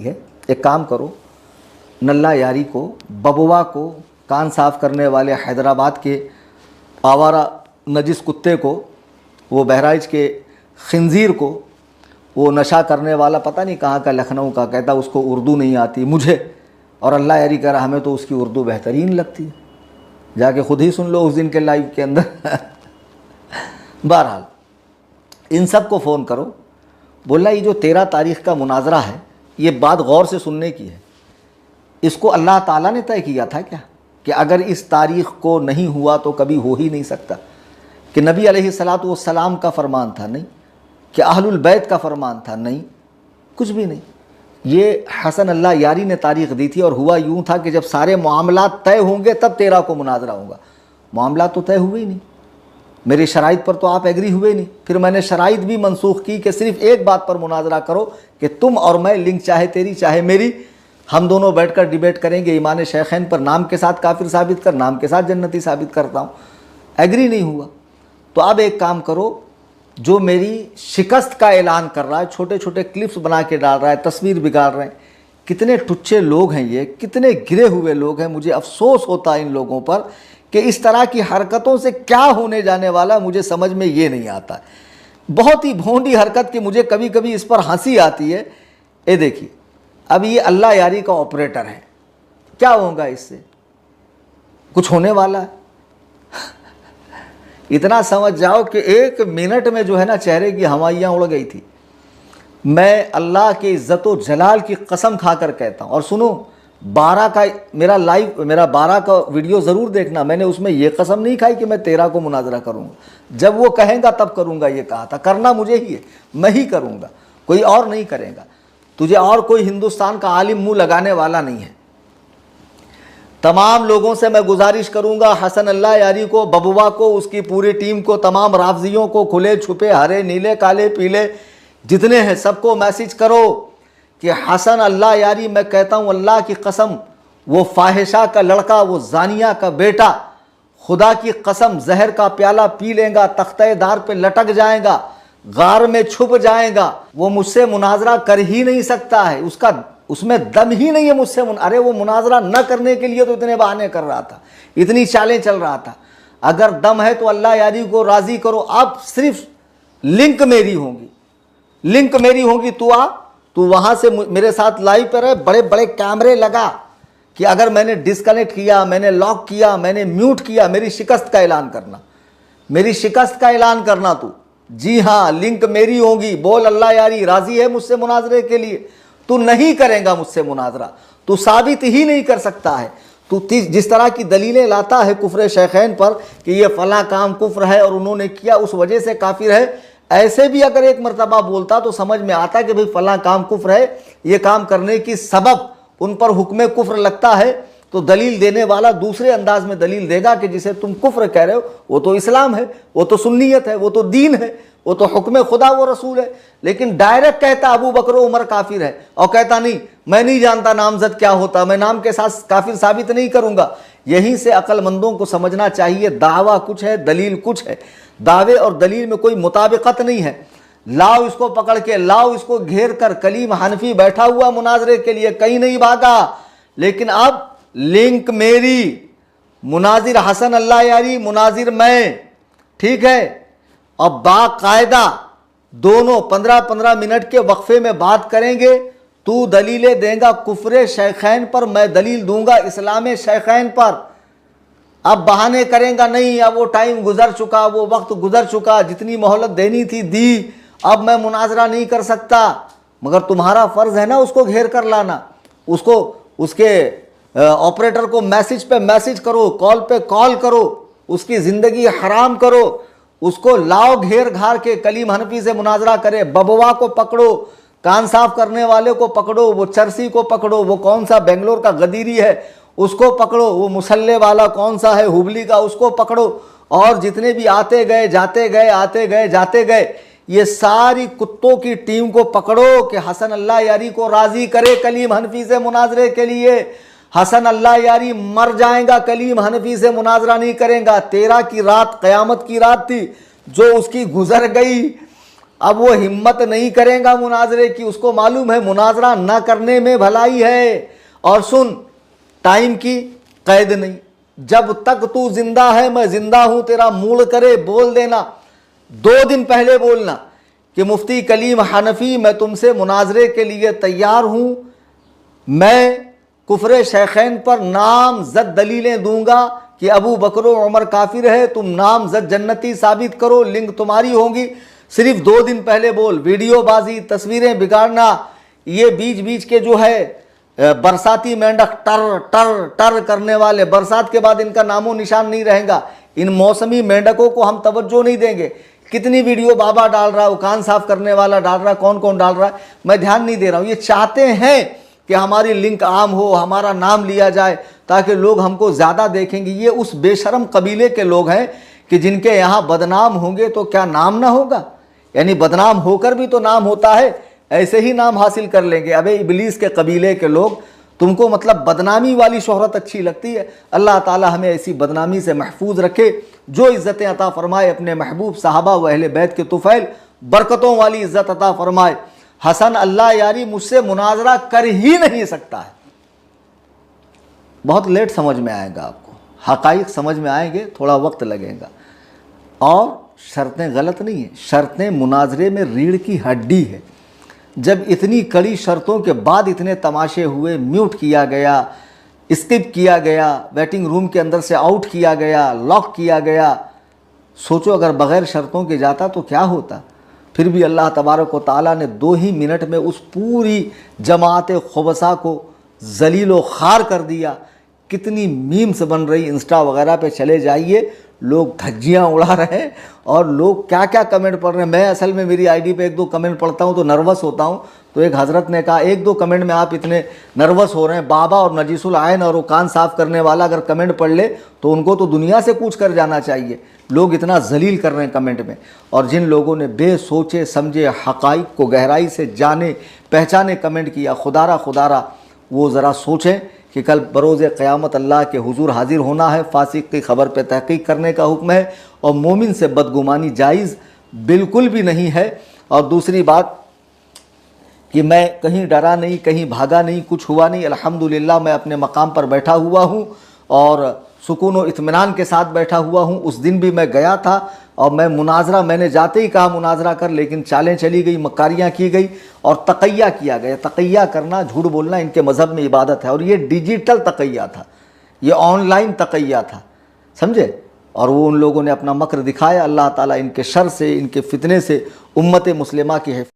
है। एक काम करो, नल्ला यारी को, बबुआ को, कान साफ करने वाले हैदराबाद के आवारा नजिस कुत्ते को, वो बहराइच के खिंजीर को, वो नशा करने वाला पता नहीं कहाँ का, लखनऊ का, कहता उसको उर्दू नहीं आती मुझे, और अल्लाह यारी कह रहा हमें तो उसकी उर्दू बेहतरीन लगती है। जाके खुद ही सुन लो उस दिन के लाइव के अंदर। बहरहाल इन सब को फ़ोन करो, बोला ये जो 13 तारीख़ का मुनाजरा है, ये बात गौर से सुनने की है। इसको अल्लाह ताला ने तय किया था क्या कि अगर इस तारीख़ को नहीं हुआ तो कभी हो ही नहीं सकता? कि नबी अलैहिस्सलातु वस्सलाम का फरमान था? नहीं। कि अहलुल बैत का फरमान था? नहीं, कुछ भी नहीं। ये हसन अल्लाह यारी ने तारीख़ दी थी, और हुआ यूँ था कि जब सारे मामलात तय होंगे तब 13 को मुनाजरा होगा। मामला तो तय हुए ही नहीं, मेरी शराइत पर तो आप एग्री हुए नहीं। फिर मैंने शराइत भी मनसूख की कि सिर्फ एक बात पर मुनाजरा करो कि तुम और मैं, लिंक चाहे तेरी चाहे मेरी, हम दोनों बैठकर डिबेट करेंगे। ईमान शेखैन पर नाम के साथ काफिर साबित कर, नाम के साथ जन्नती साबित करता हूँ। एग्री नहीं हुआ तो अब एक काम करो, जो मेरी शिकस्त का ऐलान कर रहा है, छोटे छोटे क्लिप्स बना के डाल रहा है, तस्वीर बिगाड़ रहे हैं, कितने टुच्चे लोग हैं ये, कितने गिरे हुए लोग हैं। मुझे अफसोस होता है इन लोगों पर कि इस तरह की हरकतों से क्या होने जाने वाला मुझे समझ में ये नहीं आता। बहुत ही भोंडी हरकत की मुझे कभी कभी इस पर हंसी आती है। ये देखिए, अब ये अल्लाह यारी का ऑपरेटर है, क्या होगा इससे? कुछ होने वाला है? इतना समझ जाओ कि 1 मिनट में जो है ना, चेहरे की हवाइयाँ उड़ गई थी। मैं अल्लाह के इज़्ज़त व जलाल की कसम खाकर कहता हूँ। और सुनो, 12 का मेरा लाइव, मेरा 12 का वीडियो ज़रूर देखना। मैंने उसमें ये कसम नहीं खाई कि मैं 13 को मुनाजरा करूँगा। जब वो कहेगा तब करूँगा, ये कहा था। करना मुझे ही है, मैं ही करूँगा, कोई और नहीं करेगा। तुझे और कोई हिंदुस्तान का आलिम मुँह लगाने वाला नहीं है। तमाम लोगों से मैं गुजारिश करूँगा, हसन अल्लाह यारी को, बबुआ को, उसकी पूरी टीम को, तमाम राफजियों को, खुले छुपे, हरे नीले काले पीले जितने हैं, सबको मैसेज करो कि हसन अल्लाह यारी, मैं कहता हूँ अल्लाह की कसम, वो फाहिशा का लड़का, वो जानिया का बेटा, खुदा की कसम जहर का प्याला पी लेगा, तख्ते दार पे लटक जाएगा, गार में छुप जाएगा, वो मुझसे मुनाजरा कर ही नहीं सकता है। उसमें दम ही नहीं है मुझसे। अरे वो मुनाजरा न करने के लिए तो इतने बहाने कर रहा था, इतनी चालें चल रहा था। अगर दम है तो अल्लाह यारी को राज़ी करो। अब सिर्फ लिंक मेरी होगी, लिंक मेरी होगी। तू वहाँ से मेरे साथ लाइव पर है, बड़े बड़े कैमरे लगा कि अगर मैंने डिस्कनेक्ट किया, मैंने लॉक किया, मैंने म्यूट किया, मेरी शिकस्त का ऐलान करना, मेरी शिकस्त का ऐलान करना तू। जी हाँ, लिंक मेरी होगी। बोल अल्लाह यारी राज़ी है मुझसे मुनाजरे के लिए? तू नहीं करेगा मुझसे मुनाजरा, तू साबित ही नहीं कर सकता है। तू जिस तरह की दलीलें लाता है कुफ्र शेखैन पर कि ये फला काम कुफ्र है और उन्होंने किया उस वजह से काफिर है, ऐसे भी अगर एक मरतबा बोलता तो समझ में आता कि भाई फला काम कुफ्र है, ये काम करने की सबब उन पर हुक्म कुफ्र लगता है, तो दलील देने वाला दूसरे अंदाज में दलील देगा कि जिसे तुम कुफ्र कह रहे हो वो तो इस्लाम है, वो तो सुन्नियत है, वो तो दीन है, वो तो हुक्म खुदा वो रसूल है। लेकिन डायरेक्ट कहता अबू बकर उमर काफिर है, और कहता नहीं, मैं नहीं जानता नामजद क्या होता, मैं नाम के साथ काफिर साबित नहीं करूंगा। यहीं से अक्लमंदों को समझना चाहिए, दावा कुछ है, दलील कुछ है। दावे और दलील में कोई मुताबिकत नहीं है। लाओ इसको पकड़ के, लाओ इसको घेर कर। कलीम हनफी बैठा हुआ मुनाजरे के लिए, कहीं नहीं भागा। लेकिन अब लिंक मेरी, मुनाजिर हसन अल्लाह यारी, मुनाजिर मैं, ठीक है। अब बाकायदा दोनों 15-15 मिनट के वक्फे में बात करेंगे। तू दलीलें देगा कुफ्र शेखैन पर, मैं दलील दूंगा इस्लाम शेखैन पर। अब बहाने करेगा नहीं, अब वो टाइम गुजर चुका, वो वक्त गुजर चुका, जितनी मोहलत देनी थी दी, अब मैं मुनाजरा नहीं कर सकता। मगर तुम्हारा फर्ज है ना उसको घेर कर लाना, उसको, उसके ऑपरेटर को मैसेज पे मैसेज करो, कॉल पे कॉल करो, उसकी ज़िंदगी हराम करो, उसको लाओ घेर घार के। कलीम हनफी से मुनाजरा करे, बबुआ को पकड़ो, कान साफ करने वाले को पकड़ो, वो चरसी को पकड़ो, वो कौन सा बेंगलोर का गदीरी है उसको पकड़ो, वो मुसल्ले वाला कौन सा है हुबली का उसको पकड़ो, और जितने भी आते गए जाते गए, आते गए जाते गए, ये सारी कुत्तों की टीम को पकड़ो कि हसन अल्लाह यारी को राज़ी करे कलीम हनफी से मुनाजरे के लिए। हसन अल्लाह यारी मर जाएगा, कलीम हनफी से मुनाजरा नहीं करेगा। 13 की रात क़यामत की रात थी जो उसकी गुजर गई, अब वो हिम्मत नहीं करेगा मुनाजरे की, उसको मालूम है मुनाजरा न करने में भलाई है। और सुन, टाइम की कैद नहीं, जब तक तू जिंदा है मैं जिंदा हूं, तेरा मूड करे बोल देना, 2 दिन पहले बोलना कि मुफ्ती कलीम हनफी मैं तुमसे मुनाजरे के लिए तैयार हूं, मैं कुफरे शैखैन पर नाम जद दलीलें दूंगा कि अबू बकर उमर काफिर है, तुम नाम जद जन्नती साबित करो, लिंक तुम्हारी होंगी। सिर्फ 2 दिन पहले बोल। वीडियोबाजी, तस्वीरें बिगाड़ना, ये बीच बीच के जो है बरसाती मेंढक टर टर टर करने वाले, बरसात के बाद इनका नामो निशान नहीं रहेगा। इन मौसमी मेंढकों को हम तवज्जो नहीं देंगे। कितनी वीडियो बाबा डाल रहा है, कान साफ करने वाला डाल रहा है, कौन कौन डाल रहा है, मैं ध्यान नहीं दे रहा हूँ। ये चाहते हैं कि हमारी लिंक आम हो, हमारा नाम लिया जाए ताकि लोग हमको ज़्यादा देखेंगे। ये उस बेशरम कबीले के लोग हैं कि जिनके यहाँ बदनाम होंगे तो क्या नाम ना होगा, यानी बदनाम होकर भी तो नाम होता है, ऐसे ही नाम हासिल कर लेंगे। अबे इबलीस के कबीले के लोग, तुमको मतलब बदनामी वाली शोहरत अच्छी लगती है। अल्लाह ताला हमें ऐसी बदनामी से महफूज रखे, जो इज़्ज़तें अता फरमाए अपने महबूब सहाबा व अहले बैत के तुफ़ैल, बरकतों वाली इज़्ज़त अता फरमाए। हसन अल्लाह यारी मुझसे मुनाजरा कर ही नहीं सकता है। बहुत लेट समझ में आएगा आपको, हक़ाइक़ समझ में आएंगे, थोड़ा वक्त लगेगा। और शर्तें गलत नहीं है, शर्तें मुनाजरे में रीढ़ की हड्डी है। जब इतनी कड़ी शर्तों के बाद इतने तमाशे हुए, म्यूट किया गया, स्किप किया गया, वेटिंग रूम के अंदर से आउट किया गया, लॉक किया गया, सोचो अगर बग़ैर शर्तों के जाता तो क्या होता। फिर भी अल्लाह तबारक व तआला ने 2 ही मिनट में उस पूरी जमात खुबसा को जलील व खार कर दिया। कितनी मीम्स बन रही, इंस्टा वगैरह पे चले जाइए, लोग धज्जियाँ उड़ा रहे हैं और लोग क्या क्या कमेंट पढ़ रहे हैं। मैं असल में मेरी आईडी पे 1-2 कमेंट पढ़ता हूँ तो नर्वस होता हूँ। तो एक हज़रत ने कहा 1-2 कमेंट में आप इतने नर्वस हो रहे हैं, बाबा और नजीसुल आयन और वो कान साफ़ करने वाला अगर कमेंट पढ़ ले तो उनको तो दुनिया से कूच कर जाना चाहिए। लोग इतना जलील कर रहे हैं कमेंट में। और जिन लोगों ने बेसोचे समझे हक़ाइक़ को गहराई से जाने पहचाने कमेंट किया, खुदारा वो ज़रा सोचें कि कल बरोज़ क़यामत अल्लाह के हुजूर हाजिर होना है। फासिक की खबर पे तहक़ीक़ करने का हुक्म है और मोमिन से बदगुमानी जायज़ बिल्कुल भी नहीं है। और दूसरी बात कि मैं कहीं डरा नहीं, कहीं भागा नहीं, कुछ हुआ नहीं। अल्हम्दुलिल्लाह मैं अपने मकाम पर बैठा हुआ हूँ और सुकून व इत्मीनान के साथ बैठा हुआ हूँ। उस दिन भी मैं गया था और मैं मुनाजरा, मैंने जाते ही कहा मुनाजरा कर, लेकिन चालें चली गई, मकारियाँ की गई और तक़ैया किया गया। तक़ैया करना, झूठ बोलना इनके मज़हब में इबादत है और ये डिजिटल तक़ैया था, ये ऑनलाइन तक़ैया था, समझे। और वो उन लोगों ने अपना मकर दिखाया। अल्लाह ताला इनके शर से, इनके फितने से उम्मत मुस्लिमा की